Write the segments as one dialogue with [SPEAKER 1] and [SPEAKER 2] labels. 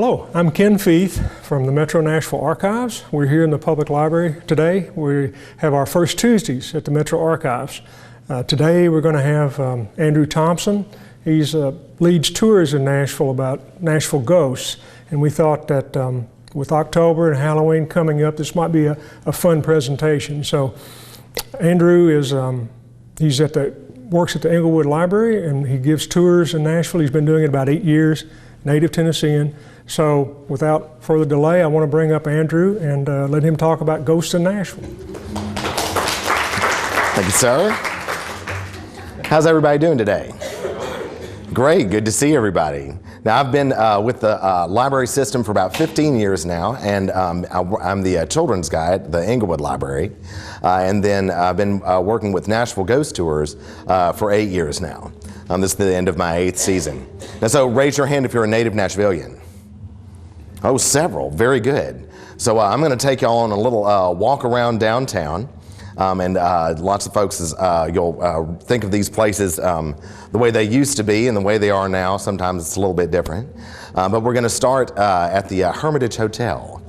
[SPEAKER 1] Hello, I'm Ken Feith from the Metro Nashville Archives. We're here in the public library today. We have our first Tuesdays at the Metro Archives. Today we're going to have Andrew Thompson. He leads tours in Nashville about Nashville ghosts, and we thought that with October and Halloween coming up, this might be a fun presentation. So Andrew is works at the Englewood Library, and he gives tours in Nashville. He's been doing it about 8 years, native Tennessean. So without further delay, I want to bring up Andrew and let him talk about ghosts in Nashville.
[SPEAKER 2] Thank you, sir. How's everybody doing today? Great, good to see everybody. Now, I've been with the library system for about 15 years now, and I'm the children's guy at the Englewood Library. And then I've been working with Nashville Ghost Tours for 8 years now. This is the end of my 8th season. Now, so raise your hand if you're a native Nashvilleian. Oh, several, very good. So I'm going to take y'all on a little walk around downtown. And lots of folks, you'll think of these places the way they used to be and the way they are now. Sometimes it's a little bit different. But we're going to start at the Hermitage Hotel,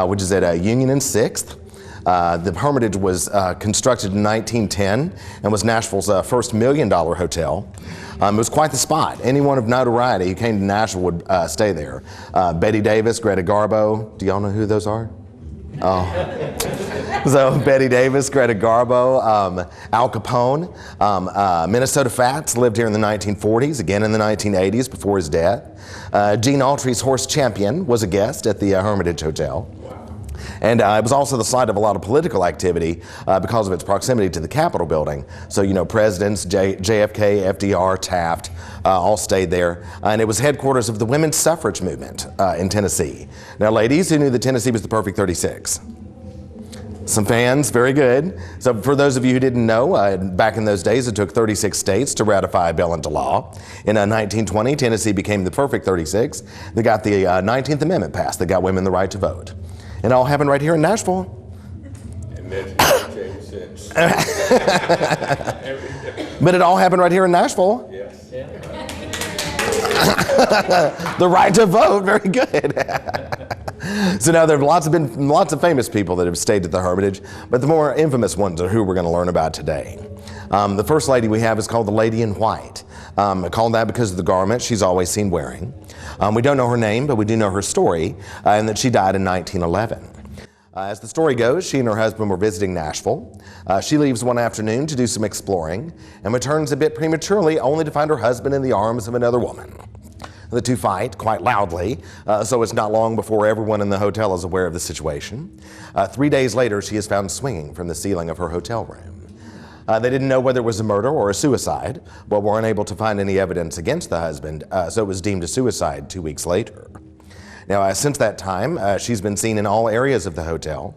[SPEAKER 2] which is at Union and 6th. The Hermitage was constructed in 1910 and was Nashville's first $1 million hotel. It was quite the spot. Anyone of notoriety who came to Nashville would stay there. Betty Davis, Greta Garbo. Do y'all know who those are? Oh. So Betty Davis, Greta Garbo, Al Capone, Minnesota Fats lived here in the 1940s, again in the 1980s before his death. Gene Autry's horse Champion was a guest at the Hermitage Hotel. And it was also the site of a lot of political activity because of its proximity to the Capitol building. So, you know, presidents, JFK, FDR, Taft, all stayed there. And it was headquarters of the women's suffrage movement in Tennessee. Now, ladies, who knew that Tennessee was the perfect 36? Some fans, very good. So for those of you who didn't know, back in those days, it took 36 states to ratify a bill into law. In 1920, Tennessee became the perfect 36. They got the 19th Amendment passed that got women the right to vote. And it all happened right here in Nashville.
[SPEAKER 3] And that's changed since.
[SPEAKER 2] But it all happened right here in Nashville.
[SPEAKER 3] Yes.
[SPEAKER 4] Yeah.
[SPEAKER 2] The right to vote, very good. So now there have been lots of famous people that have stayed at the Hermitage, but the more infamous ones are who we're going to learn about today. The first lady we have is called the Lady in White. Called that because of the garment she's always seen wearing. We don't know her name, but we do know her story, and that she died in 1911. As the story goes, she and her husband were visiting Nashville. She leaves one afternoon to do some exploring and returns a bit prematurely, only to find her husband in the arms of another woman. The two fight quite loudly, so it's not long before everyone in the hotel is aware of the situation. 3 days later, she is found swinging from the ceiling of her hotel room. They didn't know whether it was a murder or a suicide, but were unable to find any evidence against the husband, so it was deemed a suicide 2 weeks later. Now, since that time, she's been seen in all areas of the hotel,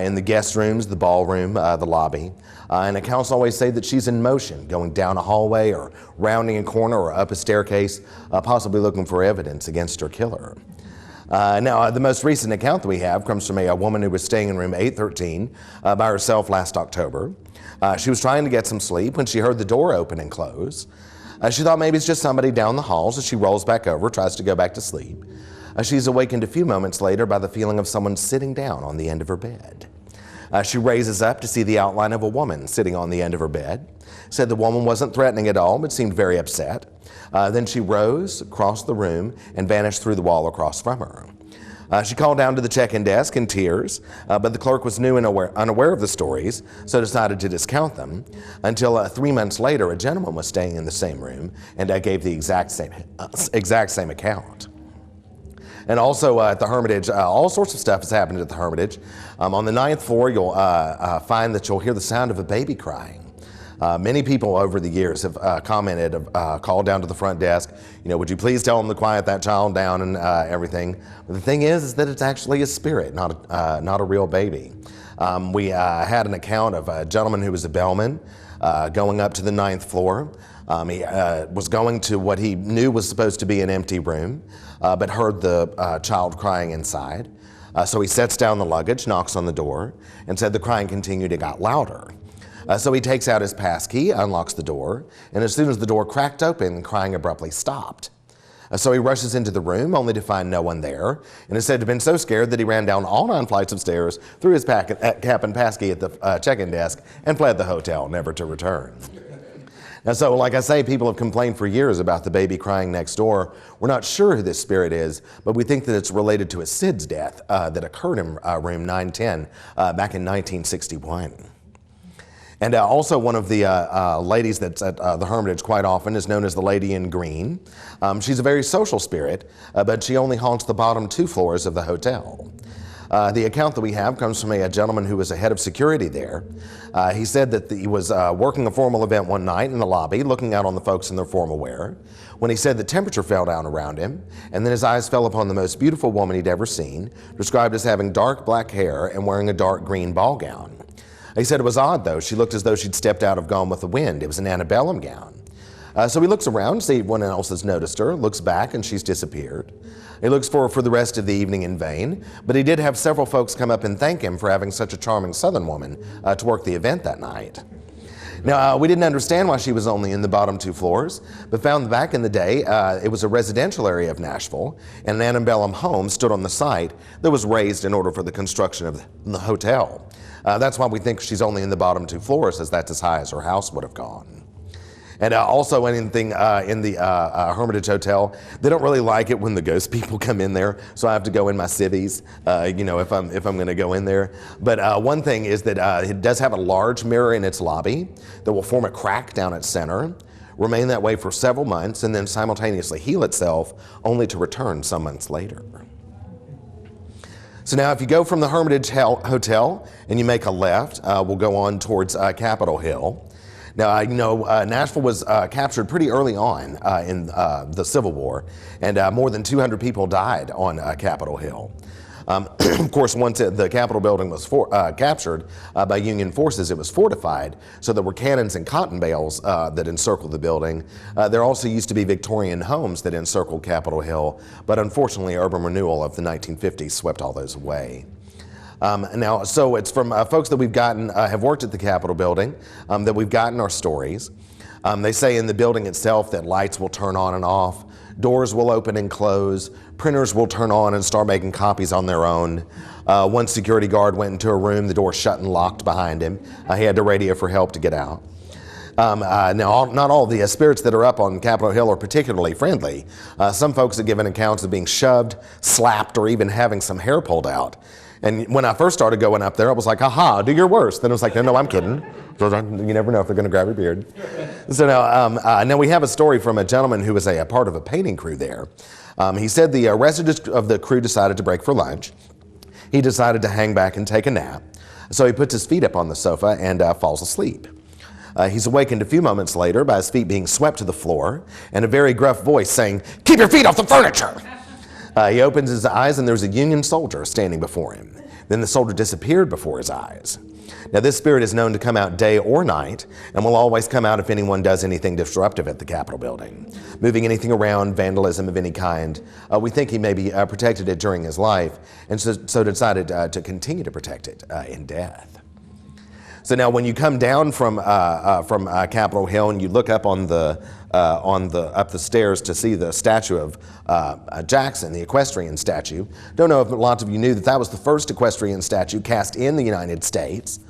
[SPEAKER 2] in the guest rooms, the ballroom, the lobby, and accounts always say that she's in motion, going down a hallway or rounding a corner or up a staircase, possibly looking for evidence against her killer. Now, the most recent account that we have comes from a woman who was staying in room 813 by herself last October. She was trying to get some sleep when she heard the door open and close. She thought maybe it's just somebody down the hall, so she rolls back over, tries to go back to sleep. She's awakened a few moments later by the feeling of someone sitting down on the end of her bed. She raises up to see the outline of a woman sitting on the end of her bed. Said the woman wasn't threatening at all, but seemed very upset. Then she rose, crossed the room, and vanished through the wall across from her. She called down to the check-in desk in tears, but the clerk was new and unaware of the stories, so decided to discount them, until 3 months later, a gentleman was staying in the same room and gave the exact same account. And also at the Hermitage, all sorts of stuff has happened at the Hermitage. On the 9th floor, you'll find that you'll hear the sound of a baby crying. Many people over the years have commented, called down to the front desk, you know, would you please tell them to quiet that child down and everything. But the thing is that it's actually a spirit, not a real baby. We had an account of a gentleman who was a bellman going up to the 9th floor. He was going to what he knew was supposed to be an empty room, but heard the child crying inside. So he sets down the luggage, knocks on the door, and said the crying continued, it got louder. So he takes out his pass key, unlocks the door, and as soon as the door cracked open, crying abruptly stopped. So he rushes into the room only to find no one there, and is said to have been so scared that he ran down all 9 flights of stairs, threw his cap and passkey at the check-in desk, and fled the hotel, never to return. Now, so like I say, people have complained for years about the baby crying next door. We're not sure who this spirit is, but we think that it's related to a Sid's death that occurred in room 910 back in 1961. And also one of the ladies that's at the Hermitage quite often is known as the Lady in Green. She's a very social spirit, but she only haunts the bottom 2 floors of the hotel. The account that we have comes from a gentleman who was a head of security there. He said that he was working a formal event one night in the lobby, looking out on the folks in their formal wear, when he said the temperature fell down around him, and then his eyes fell upon the most beautiful woman he'd ever seen, described as having dark black hair and wearing a dark green ball gown. He said it was odd, though. She looked as though she'd stepped out of Gone with the Wind. It was an antebellum gown. So he looks around, see if anyone else has noticed her, looks back, and she's disappeared. He looks for her for the rest of the evening in vain, but he did have several folks come up and thank him for having such a charming Southern woman to work the event that night. Now, we didn't understand why she was only in the bottom 2 floors, but found that back in the day, it was a residential area of Nashville, and an antebellum home stood on the site that was raised in order for the construction of the hotel. That's why we think she's only in the bottom 2 floors, as that's as high as her house would have gone. And also anything in the Hermitage Hotel, they don't really like it when the ghost people come in there, so I have to go in my civvies, if I'm going to go in there. But one thing is that it does have a large mirror in its lobby that will form a crack down its center, remain that way for several months, and then simultaneously heal itself, only to return some months later. So now if you go from the Hermitage Hotel and you make a left, we'll go on towards Capitol Hill. Now, Nashville was captured pretty early on in the Civil War, and more than 200 people died on Capitol Hill. Of course, once the Capitol building was captured by Union forces, it was fortified, so there were cannons and cotton bales that encircled the building. There also used to be Victorian homes that encircled Capitol Hill, but unfortunately, urban renewal of the 1950s swept all those away. Now, so it's from folks that we've gotten, have worked at the Capitol building, that we've gotten our stories. They say in the building itself that lights will turn on and off, doors will open and close, printers will turn on and start making copies on their own. One security guard went into a room, the door shut and locked behind him. He had to radio for help to get out. Now, not all the spirits that are up on Capitol Hill are particularly friendly. Some folks have given accounts of being shoved, slapped, or even having some hair pulled out. And when I first started going up there, I was like, aha, do your worst. Then I was like, no, I'm kidding. You never know if they're going to grab your beard. So now we have a story from a gentleman who was a part of a painting crew there. He said the rest of the crew decided to break for lunch. He decided to hang back and take a nap. So he puts his feet up on the sofa and falls asleep. He's awakened a few moments later by his feet being swept to the floor and a very gruff voice saying, "Keep your feet off the furniture!" He opens his eyes and there's a Union soldier standing before him. Then the soldier disappeared before his eyes. Now, this spirit is known to come out day or night and will always come out if anyone does anything disruptive at the Capitol building, moving anything around, vandalism of any kind. We think he maybe protected it during his life and so decided to continue to protect it in death. So now when you come down from Capitol Hill and you look up up the stairs to see the statue of Jackson, the equestrian statue. Don't know if lots of you knew that was the first equestrian statue cast in the United States.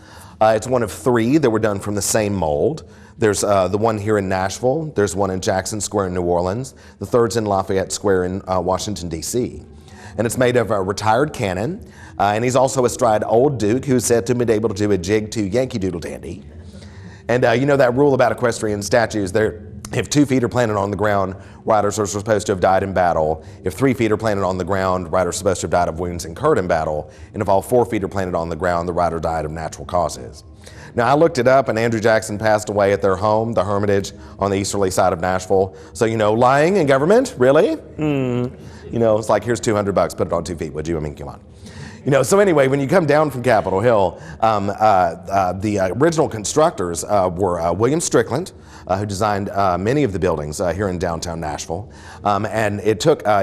[SPEAKER 2] It's one of 3 that were done from the same mold. There's the one here in Nashville. There's one in Jackson Square in New Orleans. The third's in Lafayette Square in Washington, D.C. And it's made of a retired cannon. And he's also astride Old Duke, who's said to have been able to do a jig to Yankee Doodle Dandy. And you know that rule about equestrian statues, if 2 feet are planted on the ground, riders are supposed to have died in battle. If 3 feet are planted on the ground, riders are supposed to have died of wounds incurred in battle. And if all 4 feet are planted on the ground, the rider died of natural causes. Now, I looked it up, and Andrew Jackson passed away at their home, the Hermitage, on the easterly side of Nashville. So, lying in government? Really? It's like, here's $200, put it on 2 feet, would you? I mean, come on. So anyway, when you come down from Capitol Hill, the original constructors were William Strickland, who designed many of the buildings here in downtown Nashville. And he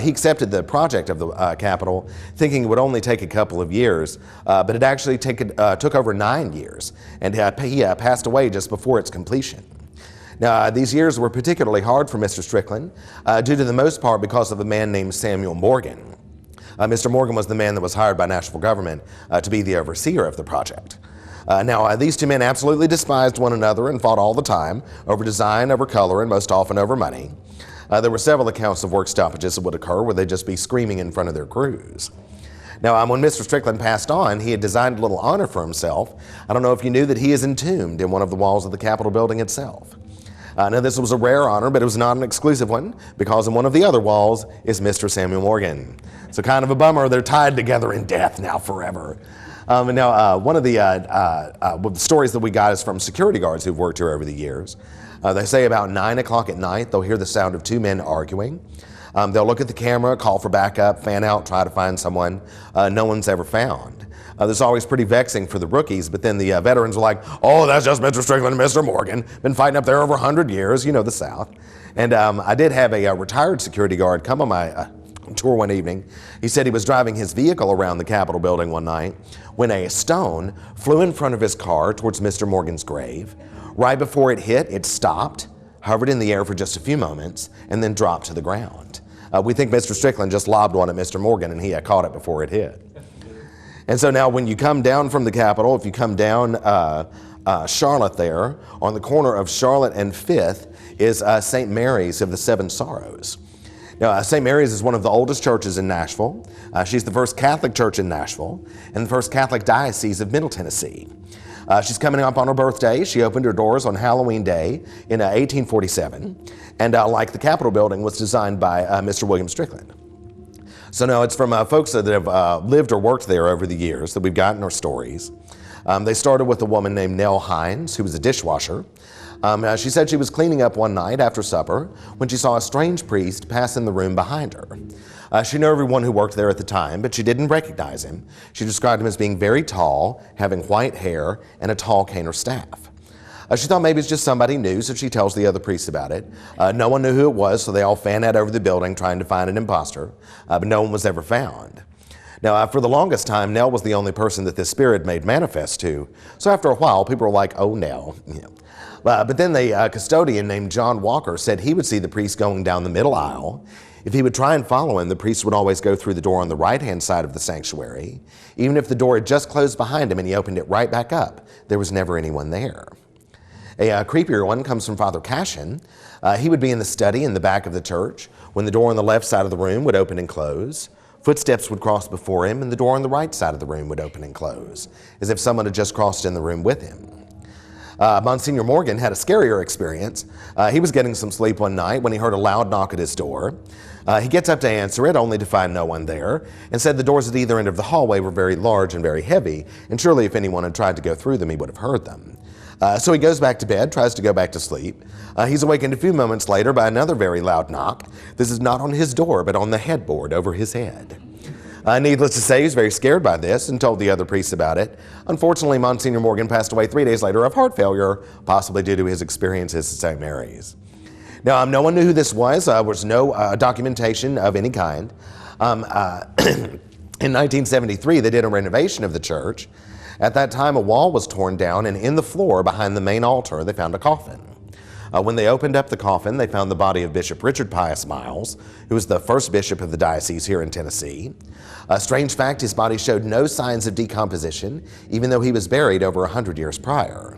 [SPEAKER 2] accepted the project of the Capitol, thinking it would only take a couple of years, but it actually took over 9 years. And he passed away just before its completion. Now, these years were particularly hard for Mr. Strickland, due to the most part because of a man named Samuel Morgan. Mr. Morgan was the man that was hired by Nashville government to be the overseer of the project. Now, these two men absolutely despised one another and fought all the time over design, over color, and most often over money. There were several accounts of work stoppages that would occur where they'd just be screaming in front of their crews. Now, when Mr. Strickland passed on, he had designed a little honor for himself. I don't know if you knew that he is entombed in one of the walls of the Capitol building itself. Now, this was a rare honor, but it was not an exclusive one, because in one of the other walls is Mr. Samuel Morgan. So kind of a bummer, they're tied together in death now forever. Now, one of the stories that we got is from security guards who've worked here over the years. They say about 9 o'clock at night, they'll hear the sound of two men arguing. They'll look at the camera, call for backup, fan out, try to find someone no one's ever found. This is always pretty vexing for the rookies, but then the veterans are like, oh, that's just Mr. Strickland and Mr. Morgan. Been fighting up there over 100 years, you know, the South. And I did have a retired security guard come on my tour one evening. He said he was driving his vehicle around the Capitol building one night when a stone flew in front of his car towards Mr. Morgan's grave. Right before it hit, it stopped, hovered in the air for just a few moments, and then dropped to the ground. We think Mr. Strickland just lobbed one at Mr. Morgan and he had caught it before it hit. And so now when you come down from the Capitol, if you come down Charlotte there, on the corner of Charlotte and 5th is St. Mary's of the Seven Sorrows. Now, St. Mary's is one of the oldest churches in Nashville. She's the first Catholic church in Nashville and the first Catholic diocese of Middle Tennessee. She's coming up on her birthday. She opened her doors on Halloween Day in 1847. And like the Capitol building, was designed by Mr. William Strickland. So now it's from folks that have lived or worked there over the years that we've gotten our stories. They started with a woman named Nell Hines, who was a dishwasher. She said she was cleaning up one night after supper when she saw a strange priest pass in the room behind her. She knew everyone who worked there at the time, but she didn't recognize him. She described him as being very tall, having white hair, and a tall cane or staff. She thought maybe it's just somebody new, so she tells the other priests about it. No one knew who it was, so they all fan out over the building trying to find an imposter, but no one was ever found. Now, for the longest time, Nell was the only person that this spirit made manifest to. So after a while, people were like, oh, Nell. But then the custodian named John Walker said he would see the priest going down the middle aisle. If he would try and follow him, the priest would always go through the door on the right-hand side of the sanctuary. Even if the door had just closed behind him and he opened it right back up, there was never anyone there. A creepier one comes from Father Cashin. He would be in the study in the back of the church when the door on the left side of the room would open and close. Footsteps would cross before him and the door on the right side of the room would open and close, as if someone had just crossed in the room with him. Monsignor Morgan had a scarier experience. He was getting some sleep one night when he heard a loud knock at his door. He gets up to answer it, only to find no one there, and said the doors at either end of the hallway were very large and very heavy, and surely if anyone had tried to go through them, he would have heard them. So he goes back to bed, tries to go back to sleep. He's awakened a few moments later by another very loud knock. This is not on his door, but on the headboard over his head. Needless to say, he was very scared by this and told the other priests about it. Unfortunately, Monsignor Morgan passed away 3 days later of heart failure, possibly due to his experiences at St. Mary's. Now, no one knew who this was. There was no documentation of any kind. In 1973, they did a renovation of the church. At that time, a wall was torn down, and in the floor behind the main altar, they found a coffin. When they opened up the coffin, they found the body of Bishop Richard Pious Miles, who was the first bishop of the diocese here in Tennessee. A strange fact, his body showed no signs of decomposition, even though he was buried over 100 years prior.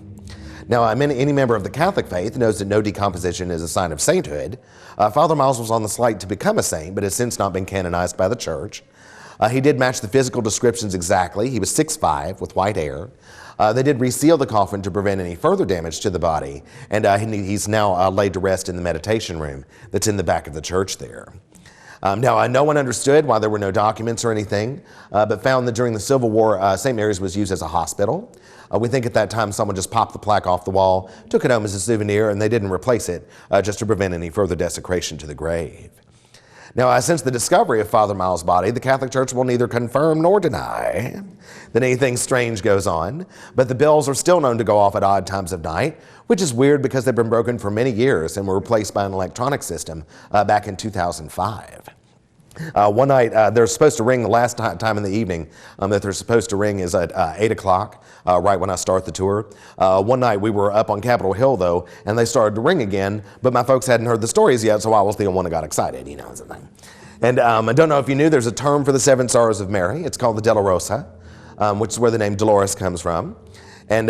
[SPEAKER 2] Now, any member of the Catholic faith knows that no decomposition is a sign of sainthood. Father Miles was on the slate to become a saint, but has since not been canonized by the church. He did match the physical descriptions exactly. He was 6'5", with white hair. They did reseal the coffin to prevent any further damage to the body, and he's now laid to rest in the meditation room that's in the back of the church there. Now, no one understood why there were no documents or anything, but found that during the Civil War, St. Mary's was used as a hospital. We think at that time someone just popped the plaque off the wall, took it home as a souvenir, and they didn't replace it just to prevent any further desecration to the grave. Now, since the discovery of Father Miles' body, the Catholic Church will neither confirm nor deny that anything strange goes on, but the bells are still known to go off at odd times of night, which is weird because they've been broken for many years and were replaced by an electronic system back in 2005. One night, they're supposed to ring the last time in the evening that they're supposed to ring is at 8 o'clock, right when I start the tour. One night we were up on Capitol Hill, though, and they started to ring again, but my folks hadn't heard the stories yet, so I was the only one that got excited, you know. And I don't know if you knew, there's a term for the 7 Sorrows of Mary. It's called the Dolorosa, which is where the name Dolores comes from. And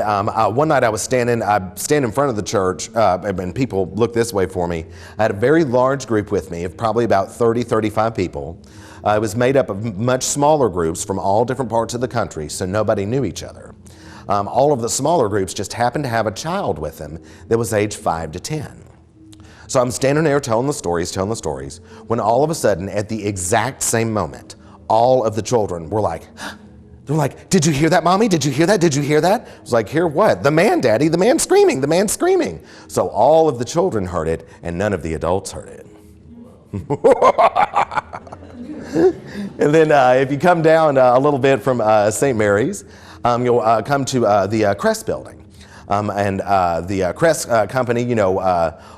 [SPEAKER 2] one night I stand in front of the church, and people look this way for me. I had a very large group with me of probably about 30, 35 people. It was made up of much smaller groups from all different parts of the country, so nobody knew each other. All of the smaller groups just happened to have a child with them that was age 5 to 10. So I'm standing there telling the stories, when all of a sudden, at the exact same moment, all of the children were like, they're like, "Did you hear that, Mommy? Did you hear that? Did you hear that?" I was like, "Hear what?" "The man, Daddy, the man screaming, the man screaming." So all of the children heard it, and none of the adults heard it. And then if you come down a little bit from St. Mary's, you'll come to the Crest building. The Crest company, you know,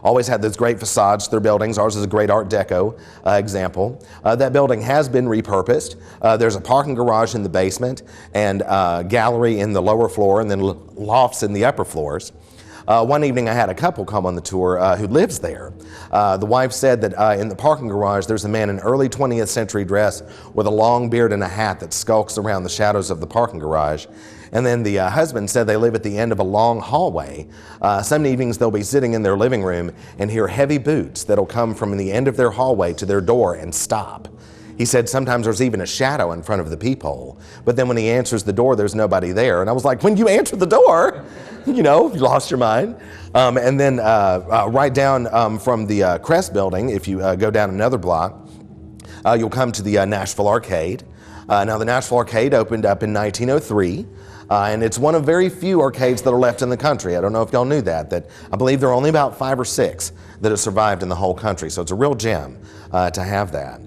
[SPEAKER 2] always had those great facades to their buildings. Ours is a great Art Deco example. That building has been repurposed. There's a parking garage in the basement and gallery in the lower floor, and then lofts in the upper floors. One evening I had a couple come on the tour who lives there. The wife said that in the parking garage there's a man in early 20th century dress with a long beard and a hat that skulks around the shadows of the parking garage. And then the husband said they live at the end of a long hallway. Some evenings they'll be sitting in their living room and hear heavy boots that'll come from the end of their hallway to their door and stop. He said sometimes there's even a shadow in front of the peephole. But then when he answers the door, there's nobody there. And I was like, when you answer the door, you know, you lost your mind. And then right down from the Crest building, if you go down another block, you'll come to the Nashville Arcade. Now the Nashville Arcade opened up in 1903. And it's one of very few arcades that are left in the country. I don't know if y'all knew that I believe there are only about 5 or 6 that have survived in the whole country. So it's a real gem to have that.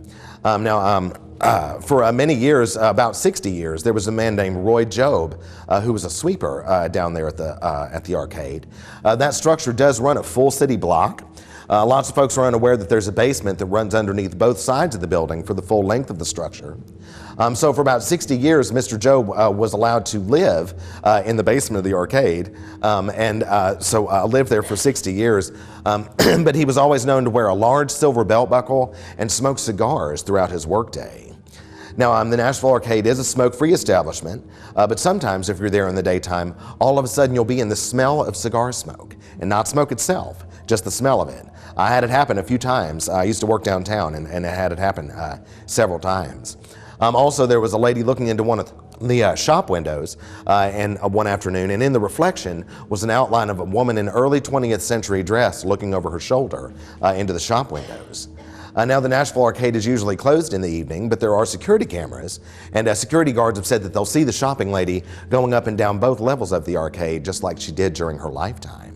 [SPEAKER 2] For many years, about 60 years, there was a man named Roy Job who was a sweeper down there at the arcade. That structure does run a full city block. Lots of folks are unaware that there's a basement that runs underneath both sides of the building for the full length of the structure. So for about 60 years, Mr. Job was allowed to live in the basement of the arcade, so lived there for 60 years. But he was always known to wear a large silver belt buckle and smoke cigars throughout his workday. Now, the Nashville Arcade is a smoke-free establishment, but sometimes if you're there in the daytime, all of a sudden you'll be in the smell of cigar smoke, and not smoke itself, just the smell of it. I had it happen a few times. I used to work downtown, and I had it happen several times. Also, there was a lady looking into one of the shop windows one afternoon, and in the reflection was an outline of a woman in early 20th century dress looking over her shoulder into the shop windows. Now, the Nashville Arcade is usually closed in the evening, but there are security cameras, and security guards have said that they'll see the shopping lady going up and down both levels of the arcade, just like she did during her lifetime.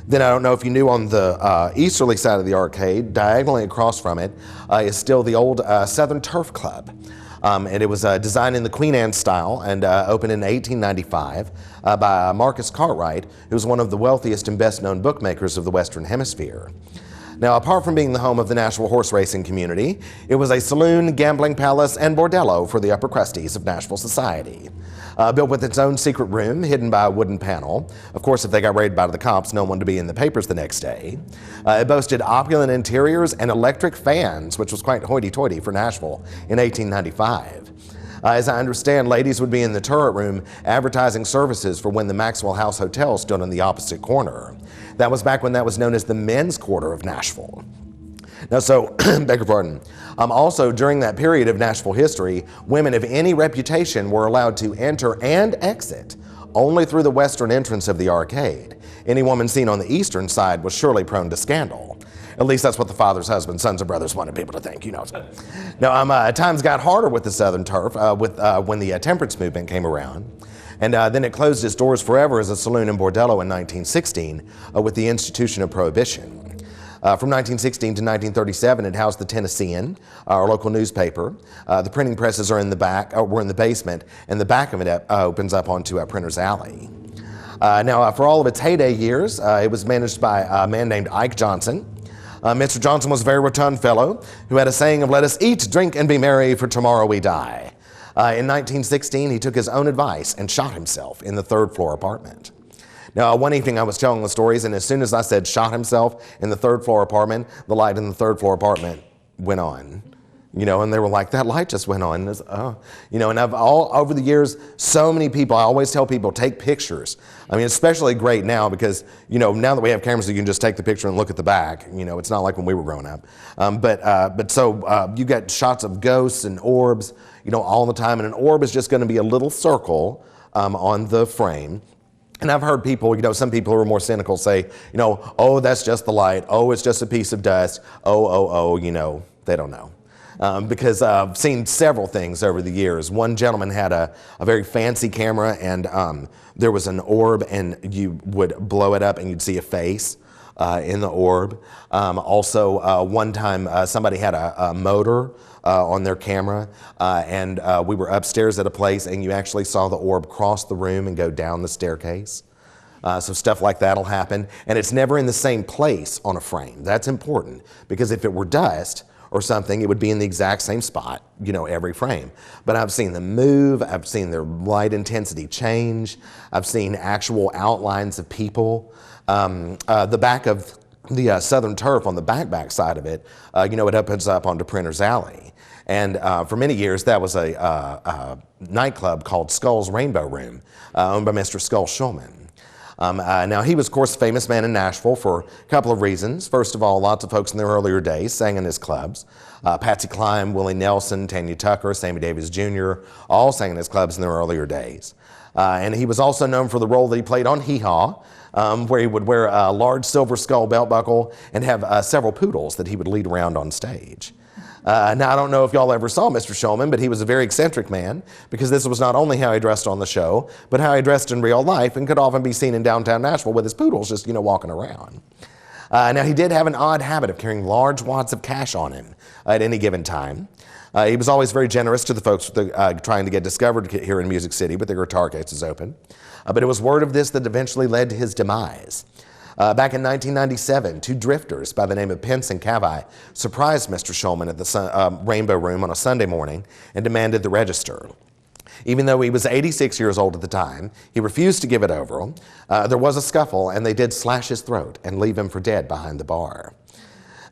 [SPEAKER 2] Then I don't know if you knew, on the easterly side of the arcade, diagonally across from it, is still the old Southern Turf Club. And it was designed in the Queen Anne style and opened in 1895 by Marcus Cartwright, who was one of the wealthiest and best-known bookmakers of the Western Hemisphere. Now, apart from being the home of the Nashville horse racing community, it was a saloon, gambling palace, and bordello for the upper crusties of Nashville society. Built with its own secret room, hidden by a wooden panel. Of course, if they got raided by the cops, no one to be in the papers the next day. It boasted opulent interiors and electric fans, which was quite hoity-toity for Nashville in 1895. As I understand, ladies would be in the turret room advertising services for when the Maxwell Hotel stood on the opposite corner. That was back when that was known as the men's quarter of Nashville. Now, so, beg your pardon. Also, during that period of Nashville history, women of any reputation were allowed to enter and exit only through the western entrance of the arcade. Any woman seen on the eastern side was surely prone to scandal. At least that's what the fathers, husbands, sons, and brothers wanted people to think, you know. Now, times got harder with the Southern Turf when the temperance movement came around. And then it closed its doors forever as a saloon and bordello in 1916 with the institution of Prohibition. From 1916 to 1937, it housed the Tennessean, our local newspaper. The printing presses are in the back, were in the basement, and the back of it opens up onto Printer's Alley. Now, for all of its heyday years, it was managed by a man named Ike Johnson. Mr. Johnson was a very rotund fellow who had a saying of, "Let us eat, drink, and be merry, for tomorrow we die." In 1916, he took his own advice and shot himself in the third-floor apartment. Now, one evening I was telling the stories, and as soon as I said shot himself in the third-floor apartment, the light in the third-floor apartment went on. And they were like, that light just went on. And I've over the years, so many people, I always tell people, take pictures. I mean, especially great now because, now that we have cameras, you can just take the picture and look at the back. It's not like when we were growing up. So you get shots of ghosts and orbs, all the time. And an orb is just going to be a little circle on the frame. And I've heard people, some people who are more cynical say, oh, that's just the light. Oh, it's just a piece of dust. Oh, they don't know. Because I've seen several things over the years. One gentleman had a very fancy camera, and there was an orb, and you would blow it up and you'd see a face in the orb. Also, one time somebody had a motor on their camera, and we were upstairs at a place, and you actually saw the orb cross the room and go down the staircase. So stuff like that'll happen, and it's never in the same place on a frame. That's important, because if it were dust or something, it would be in the exact same spot, every frame. But I've seen them move, I've seen their light intensity change, I've seen actual outlines of people. The back of the Southern Turf on the back side of it, it opens up onto Printer's Alley. And for many years, that was a nightclub called Skull's Rainbow Room, owned by Mr. Skull Shulman. Now, he was, of course, a famous man in Nashville for a couple of reasons. First of all, lots of folks in their earlier days sang in his clubs. Patsy Cline, Willie Nelson, Tanya Tucker, Sammy Davis Jr., all sang in his clubs in their earlier days. And he was also known for the role that he played on Hee Haw, where he would wear a large silver skull belt buckle and have several poodles that he would lead around on stage. Now, I don't know if y'all ever saw Mr. Shulman, but he was a very eccentric man, because this was not only how he dressed on the show, but how he dressed in real life, and could often be seen in downtown Nashville with his poodles just, walking around. Now, he did have an odd habit of carrying large wads of cash on him at any given time. He was always very generous to the folks trying to get discovered here in Music City with their guitar cases open. But it was word of this that eventually led to his demise. Back in 1997, two drifters by the name of Pence and Cavai surprised Mr. Shulman at the Rainbow Room on a Sunday morning and demanded the register. Even though he was 86 years old at the time, he refused to give it over. There was a scuffle, and they did slash his throat and leave him for dead behind the bar.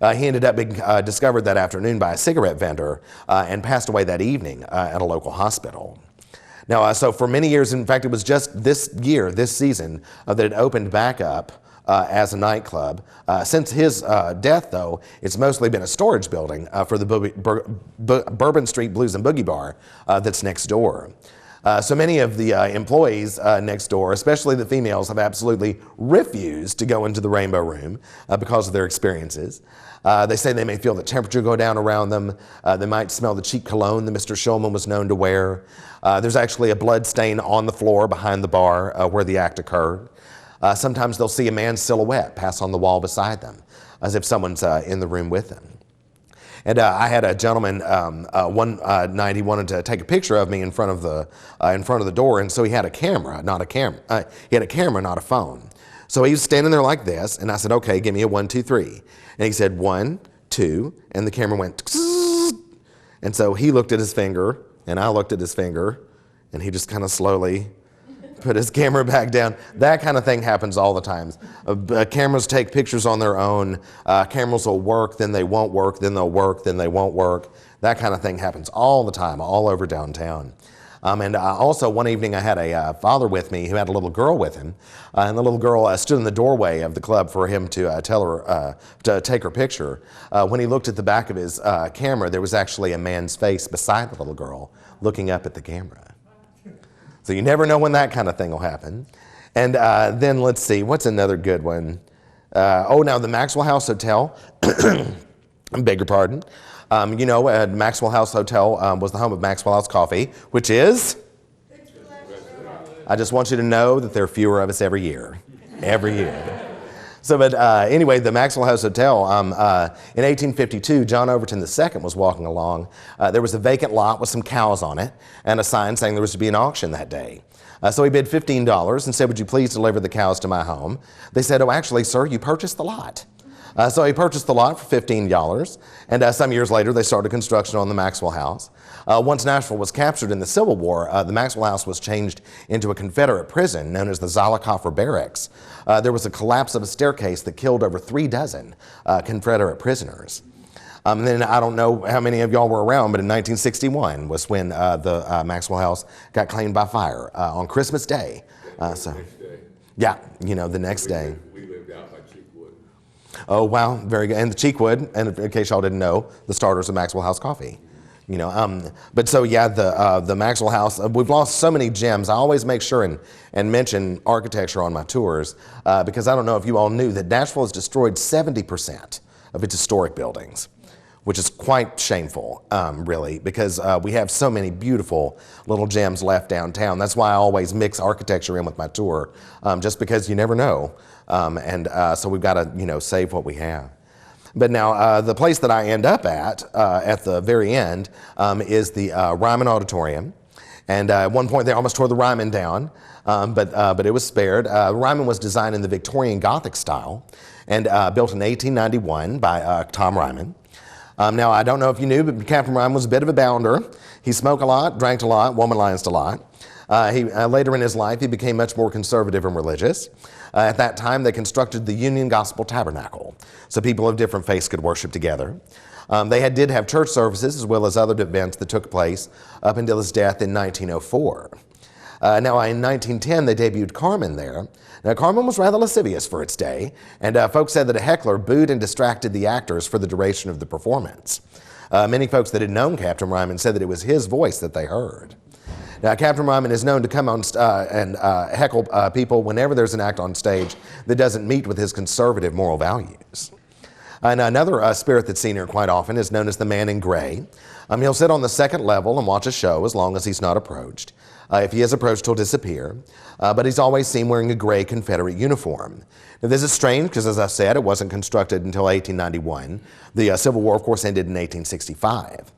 [SPEAKER 2] He ended up being discovered that afternoon by a cigarette vendor and passed away that evening at a local hospital. Now, so for many years, in fact, it was just this season, that it opened back up as a nightclub. Since his death, though, it's mostly been a storage building for the Bourbon Street Blues and Boogie Bar that's next door. So many of the employees next door, especially the females, have absolutely refused to go into the Rainbow Room because of their experiences. They say they may feel the temperature go down around them. They might smell the cheap cologne that Mr. Shulman was known to wear. There's actually a blood stain on the floor behind the bar where the act occurred. Sometimes they'll see a man's silhouette pass on the wall beside them, as if someone's in the room with them. And I had a gentleman one night. He wanted to take a picture of me in front of the door, and so he had a camera, not a camera. He had a camera, not a phone. So he was standing there like this, and I said, "Okay, give me a 1, 2, 3." And he said 1, 2, and the camera went. And so he looked at his finger, and I looked at his finger, and he just kind of slowly put his camera back down. That kind of thing happens all the time. Cameras take pictures on their own. Cameras will work, then they won't work, then they'll work, then they won't work. That kind of thing happens all the time, all over downtown. And also one evening I had a father with me who had a little girl with him. And the little girl stood in the doorway of the club for him to tell her to take her picture. When he looked at the back of his camera, there was actually a man's face beside the little girl looking up at the camera. So you never know when that kind of thing will happen. And then let's see, what's another good one? Now the Maxwell House Hotel, I beg your pardon. Maxwell House Hotel was the home of Maxwell House Coffee, which is? I just want you to know that there are fewer of us every year. Every year. So, but anyway, the Maxwell House Hotel, in 1852, John Overton II was walking along. There was a vacant lot with some cows on it and a sign saying there was to be an auction that day. So he bid $15 and said, "Would you please deliver the cows to my home?" They said, "Oh, actually, sir, you purchased the lot." So he purchased the lot for $15, and some years later they started construction on the Maxwell House. Once Nashville was captured in the Civil War, the Maxwell House was changed into a Confederate prison known as the Zollicoffer Barracks. There was a collapse of a staircase that killed over 3 dozen Confederate prisoners. And then I don't know how many of y'all were around, but in 1961 was when the Maxwell House got claimed by fire on Christmas Day.
[SPEAKER 3] Next day.
[SPEAKER 2] Yeah, you know, the next day.
[SPEAKER 3] We lived out by Cheekwood.
[SPEAKER 2] Oh, wow, very good. And the Cheekwood, and in case y'all didn't know, the starters of Maxwell House coffee. You know, but so yeah, the Maxwell House, we've lost so many gems. I always make sure and mention architecture on my tours because I don't know if you all knew that Nashville has destroyed 70% of its historic buildings, which is quite shameful, really, because we have so many beautiful little gems left downtown. That's why I always mix architecture in with my tour, just because you never know. So we've got to, you know, save what we have. But now the place that I end up at the very end is the Ryman Auditorium. And at one point they almost tore the Ryman down, but it was spared. Ryman was designed in the Victorian Gothic style and built in 1891 by Tom Ryman. Now, I don't know if you knew, but Captain Ryman was a bit of a bounder. He smoked a lot, drank a lot, womanized a lot. Later in his life, he became much more conservative and religious. At that time, they constructed the Union Gospel Tabernacle, so people of different faiths could worship together. They did have church services as well as other events that took place up until his death in 1904. Now, in 1910, they debuted Carmen there. Now, Carmen was rather lascivious for its day, and folks said that a heckler booed and distracted the actors for the duration of the performance. Many folks that had known Captain Ryman said that it was his voice that they heard. Now, Captain Ryman is known to come on and heckle people whenever there's an act on stage that doesn't meet with his conservative moral values. And another spirit that's seen here quite often is known as the man in gray. He'll sit on the second level and watch a show as long as he's not approached. If he is approached, he'll disappear. But he's always seen wearing a gray Confederate uniform. Now, this is strange because, as I said, it wasn't constructed until 1891. The Civil War, of course, ended in 1865.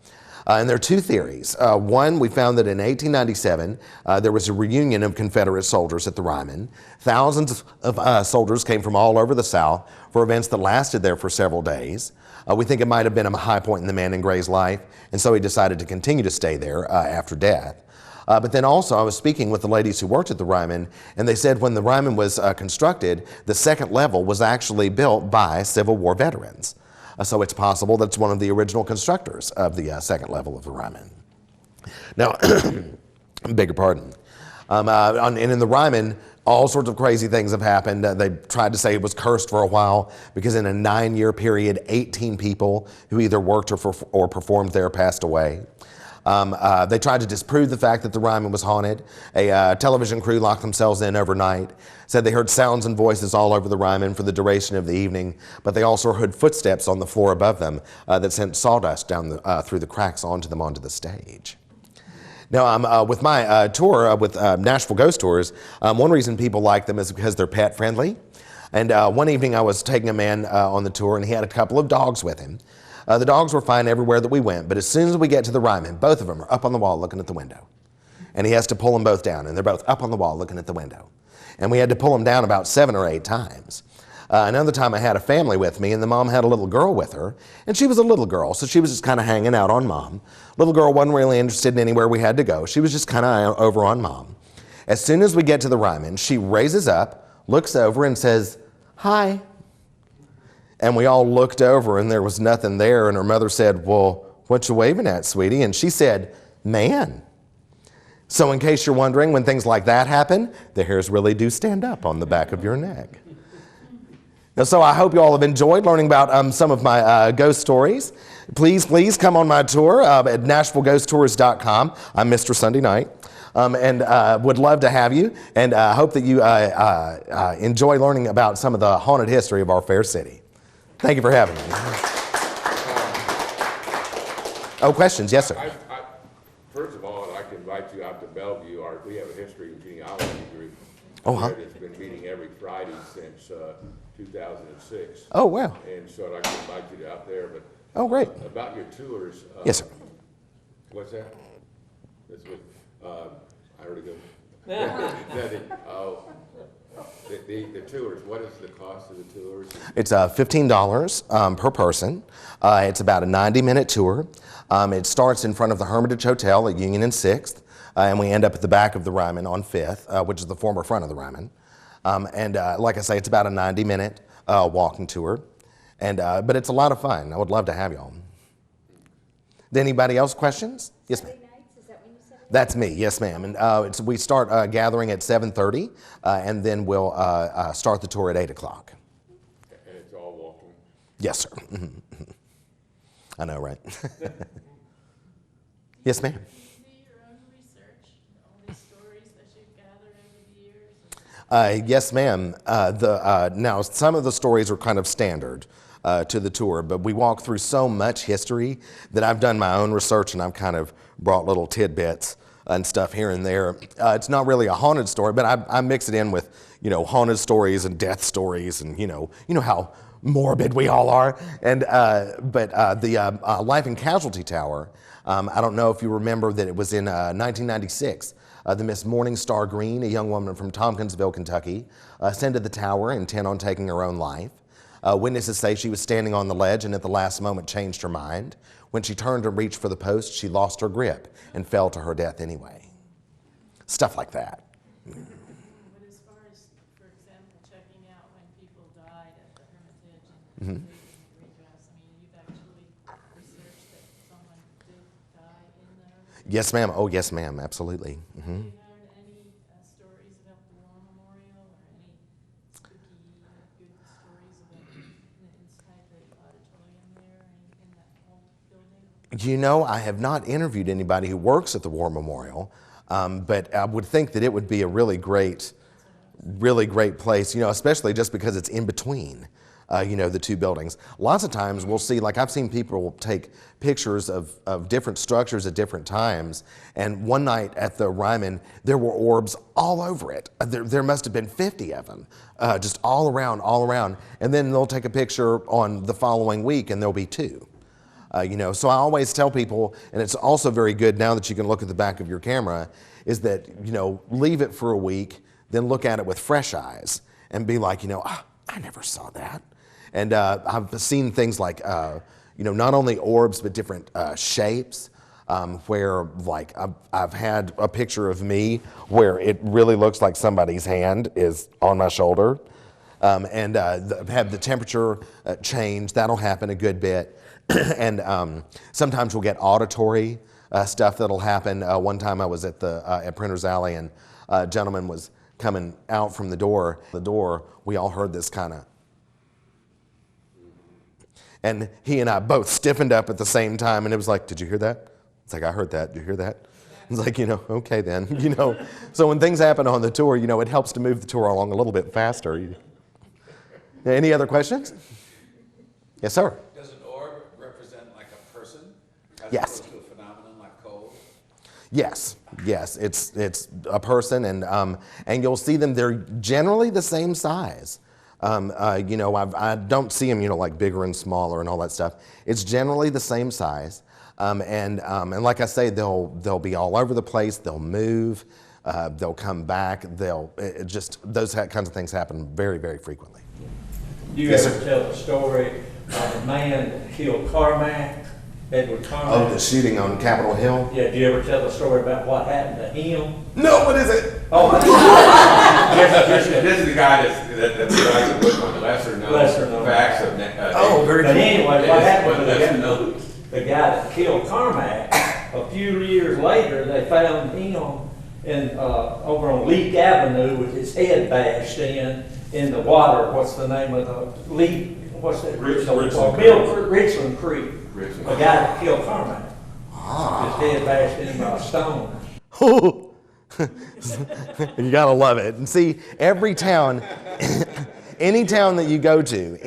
[SPEAKER 2] And there are 2 theories. One, we found that in 1897, there was a reunion of Confederate soldiers at the Ryman. Thousands of soldiers came from all over the South for events that lasted there for several days. We think it might have been a high point in the man in gray's life, and so he decided to continue to stay there after death. But then also I was speaking with the ladies who worked at the Ryman, and they said when the Ryman was constructed, the second level was actually built by Civil War veterans. So it's possible that it's one of the original constructors of the second level of the Ryman. Now, beg your pardon. And in the Ryman, all sorts of crazy things have happened. They tried to say it was cursed for a while because in a 9-year period, 18 people who either worked or performed there passed away. They tried to disprove the fact that the Ryman was haunted. A television crew locked themselves in overnight, said they heard sounds and voices all over the Ryman for the duration of the evening, but they also heard footsteps on the floor above them that sent sawdust down through the cracks onto the stage. Now, with my tour with Nashville Ghost Tours, one reason people like them is because they're pet friendly. And one evening I was taking a man on the tour, and he had a couple of dogs with him. The dogs were fine everywhere that we went, but as soon as we get to the Ryman, both of them are up on the wall looking at the window. And he has to pull them both down, and they're both up on the wall looking at the window. And we had to pull them down about 7 or 8 times. Another time I had a family with me, and the mom had a little girl with her, and she was a little girl, so she was just kind of hanging out on mom. Little girl wasn't really interested in anywhere we had to go. She was just kind of over on mom. As soon as we get to the Ryman, she raises up, looks over, and says, "Hi." And we all looked over, and there was nothing there, and her mother said, "Well, what you waving at, sweetie?" And she said, "Man." So in case you're wondering, when things like that happen, the hairs really do stand up on the back of your neck. Now, so I hope you all have enjoyed learning about some of my ghost stories. Please come on my tour at NashvilleGhostTours.com. I'm Mr. Sunday Night. And would love to have you, and hope that you enjoy learning about some of the haunted history of our fair city. Thank you for having me. Oh, questions? Yes, sir.
[SPEAKER 3] First of all, I'd like to invite you out to Bellevue. We have a history and genealogy group.
[SPEAKER 2] Oh, huh?
[SPEAKER 3] It's been meeting every Friday since 2006.
[SPEAKER 2] Oh, wow.
[SPEAKER 3] And so I'd like to invite you out there. But
[SPEAKER 2] oh, great.
[SPEAKER 3] About your tours.
[SPEAKER 2] Yes, sir.
[SPEAKER 3] What's that? That's with, I already go. The tours, what is the cost of the tours?
[SPEAKER 2] It's $15 per person. It's about a 90-minute tour. It starts in front of the Hermitage Hotel at Union and 6th, and we end up at the back of the Ryman on 5th, which is the former front of the Ryman. Like I say, it's about a 90-minute walking tour, but it's a lot of fun. I would love to have y'all. Anybody else questions? Yes, ma'am. That's me, yes, ma'am. And we start gathering at 7:30, and then we'll start the tour at 8 o'clock.
[SPEAKER 3] And it's all walking?
[SPEAKER 2] Yes, sir. I know, right? Yes, ma'am.
[SPEAKER 4] Do you do your own research, all these stories that you've gathered over the years?
[SPEAKER 2] Yes, ma'am. Now, some of the stories are kind of standard to the tour, but we walk through so much history that I've done my own research, and I've kind of brought little tidbits and stuff here and there. It's not really a haunted story, but I mix it in with, haunted stories and death stories, and you know how morbid we all are. And but the Life and Casualty Tower, I don't know if you remember that it was in 1996. The Miss Morningstar Green, a young woman from Tompkinsville, Kentucky, ascended the tower intent on taking her own life. Witnesses say she was standing on the ledge and at the last moment changed her mind. When she turned to reach for the post, she lost her grip and fell to her death anyway. Stuff like that.
[SPEAKER 4] But as far as, for example, checking out when people died at the Hermitage and redress, you've actually researched that someone did die in the Hermitage?
[SPEAKER 2] Yes, ma'am. Oh, yes, ma'am. Absolutely.
[SPEAKER 4] Have you heard any stories about the War Memorial or any spooky, good stories about the Untitled Auditorium there in that whole building?
[SPEAKER 2] I have not interviewed anybody who works at the War Memorial, but I would think that it would be a really great place, especially just because it's in between, the two buildings. Lots of times we'll see, like I've seen people take pictures of different structures at different times, and one night at the Ryman, there were orbs all over it. There must have been 50 of them, just all around, and then they'll take a picture on the following week and there'll be two. So I always tell people, and it's also very good now that you can look at the back of your camera, is that, leave it for a week, then look at it with fresh eyes and be like, I never saw that. And I've seen things like, not only orbs, but different shapes, where like I've had a picture of me where it really looks like somebody's hand is on my shoulder. And have the temperature change. That'll happen a good bit. And sometimes we'll get auditory stuff that'll happen. One time I was at Printer's Alley, and a gentleman was coming out from the door. We all heard this kind of, and he and I both stiffened up at the same time, and it was like, did you hear that? It's like, I heard that. Did you hear that? It's like, okay then, So when things happen on the tour, it helps to move the tour along a little bit faster. Any other questions? Yes, sir.
[SPEAKER 5] Does an orb represent like a person as
[SPEAKER 2] Yes.
[SPEAKER 5] opposed to a phenomenon like cold?
[SPEAKER 2] Yes, it's a person, and you'll see them. They're generally the same size. I don't see them, like bigger and smaller and all that stuff. It's generally the same size, and like I say, they'll be all over the place. They'll move, they'll come back. Those kinds of things happen very, very frequently.
[SPEAKER 6] Do you ever tell the story of a man that killed Carmack, Edward Carmack?
[SPEAKER 2] Oh, the shooting on Capitol Hill?
[SPEAKER 6] Yeah, do you ever tell the story about what happened to him?
[SPEAKER 2] No, what is it?
[SPEAKER 6] Oh,
[SPEAKER 3] This is the guy that's on the lesser known facts of
[SPEAKER 2] very
[SPEAKER 6] but
[SPEAKER 2] cool.
[SPEAKER 6] anyway, what happened to the guy that killed Carmack, a few years later, they found him over on Leak Avenue with his head bashed in the water. What's the name of the Leak? What's that? Richland Creek. The guy that killed Carmack. His head bashed in by a stone.
[SPEAKER 2] You gotta love it. And see, every town, any town that you go to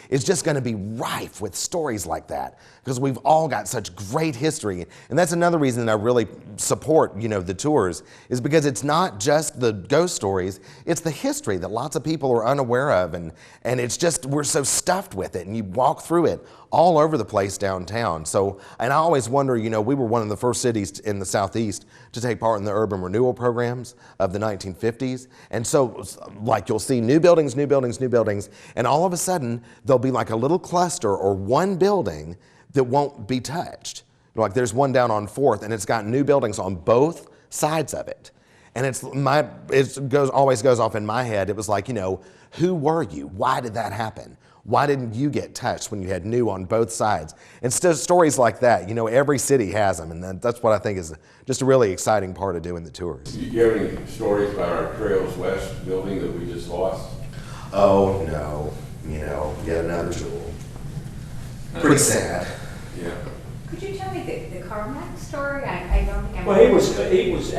[SPEAKER 2] is just gonna be rife with stories like that, because we've all got such great history. And that's another reason that I really support, the tours, is because it's not just the ghost stories, it's the history that lots of people are unaware of, and it's just, we're so stuffed with it, and you walk through it all over the place downtown. So, and I always wonder, you know, we were one of the first cities in the Southeast to take part in the urban renewal programs of the 1950s. And so, like, you'll see new buildings, new buildings, new buildings, and all of a sudden, there'll be like a little cluster or one building that won't be touched. Like, there's one down on 4th, and it's got new buildings on both sides of it. And always goes off in my head. It was like, you know, who were you? Why did that happen? Why didn't you get touched when you had new on both sides? And stories like that, you know, every city has them, and that's what I think is just a really exciting part of doing the tours.
[SPEAKER 3] Do you have any stories about our Trails West building that we just lost?
[SPEAKER 2] Oh no, you know, yet another tool. Pretty sad.
[SPEAKER 3] Yeah.
[SPEAKER 7] Could you tell me the Carmack story? I don't think I.
[SPEAKER 6] Well, he was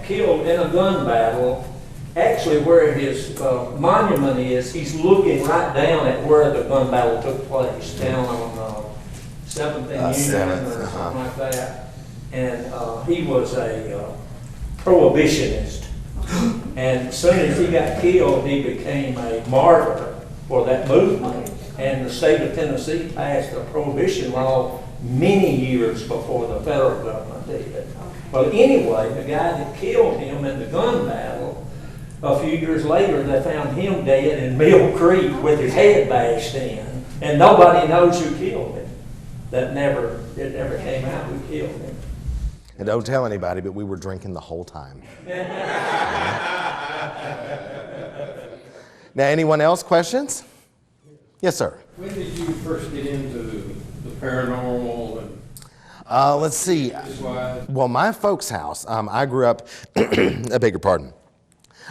[SPEAKER 6] killed in a gun battle. Actually, where his monument is, he's looking right down at where the gun battle took place, down on 7th and Union or something like that. And he was a prohibitionist. And as soon as he got killed, he became a martyr for that movement. And the state of Tennessee passed a prohibition law many years before the federal government did. Well, anyway, the guy that killed him in the gun battle, a few years later, they found him dead in Mill Creek with his head bashed in, and nobody knows who killed him. It never came out who killed him.
[SPEAKER 2] And don't tell anybody, but we were drinking the whole time. Now, anyone else? Questions? Yes, sir.
[SPEAKER 8] When did you first get into the paranormal? And
[SPEAKER 2] let's see. Well, my folks' house, I grew up, I beg your pardon.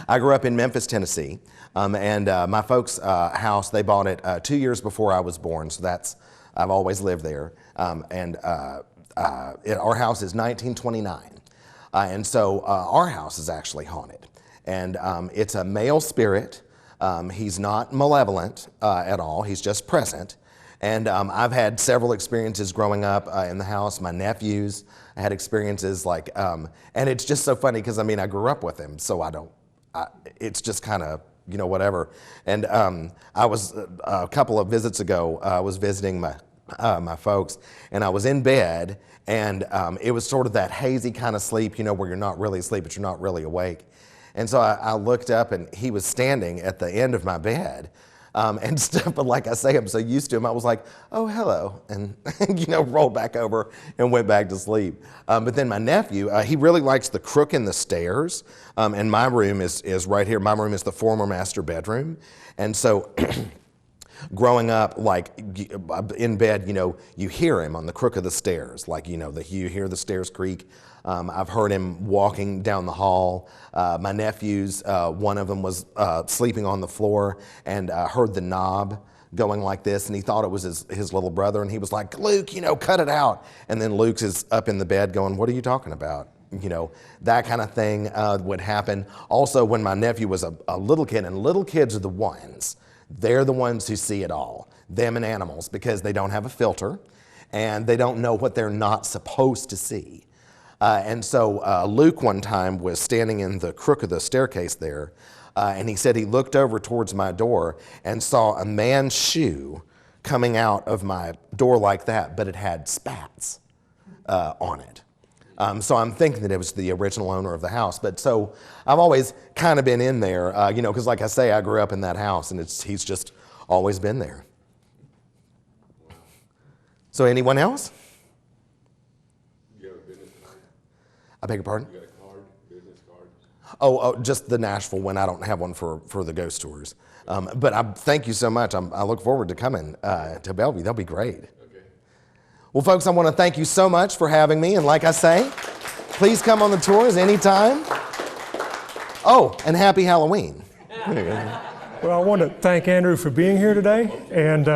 [SPEAKER 2] I grew up in Memphis, Tennessee, and my folks' house, they bought it 2 years before I was born, so I've always lived there. Our house is 1929, and so our house is actually haunted, and it's a male spirit. He's not malevolent at all, he's just present. And I've had several experiences growing up in the house. My nephews, I had experiences like, and it's just so funny because, I mean, I grew up with him, so it's just kind of, you know, whatever. And I was, a couple of visits ago, I was visiting my folks, and I was in bed, and it was sort of that hazy kind of sleep, you know, where you're not really asleep, but you're not really awake. And so I looked up, and he was standing at the end of my bed. And stuff, but like I say, I'm so used to him, I was like, oh, hello, and you know, rolled back over and went back to sleep. But then my nephew, he really likes the crook in the stairs, and my room is right here. My room is the former master bedroom, and so growing up, like in bed, you know, you hear him on the crook of the stairs, like, you know, you hear the stairs creak. I've heard him walking down the hall. My nephews, one of them was sleeping on the floor and heard the knob going like this, and he thought it was his little brother, and he was like, Luke, you know, cut it out. And then Luke's is up in the bed going, what are you talking about? You know, that kind of thing would happen. Also, when my nephew was a little kid, and little kids are the ones, they're the ones who see it all, them and animals, because they don't have a filter, and they don't know what they're not supposed to see. And so Luke one time was standing in the crook of the staircase there, and he said he looked over towards my door and saw a man's shoe coming out of my door like that, but it had spats on it. So I'm thinking that it was the original owner of the house. But so I've always kind of been in there, you know, because like I say, I grew up in that house, and he's just always been there. So anyone else? I beg your pardon?
[SPEAKER 3] You got a card, business card?
[SPEAKER 2] Oh, just the Nashville one. I don't have one for the ghost tours. But thank you so much. I look forward to coming to Bellevue. That'll be great.
[SPEAKER 3] Okay.
[SPEAKER 2] Well, folks, I want to thank you so much for having me. And like I say, please come on the tours anytime. Oh, and happy Halloween.
[SPEAKER 1] Well, I want to thank Andrew for being here today. And,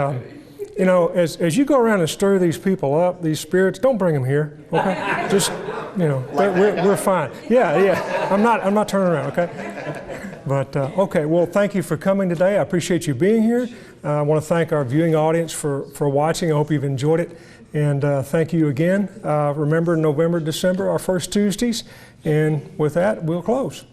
[SPEAKER 1] you know, as you go around and stir these people up, these spirits, don't bring them here, okay? Just, you know, we're fine. Yeah, I'm not turning around, okay? But, okay, well, thank you for coming today. I appreciate you being here. I want to thank our viewing audience for watching. I hope you've enjoyed it. And thank you again. Remember, November, December, our first Tuesdays. And with that, we'll close.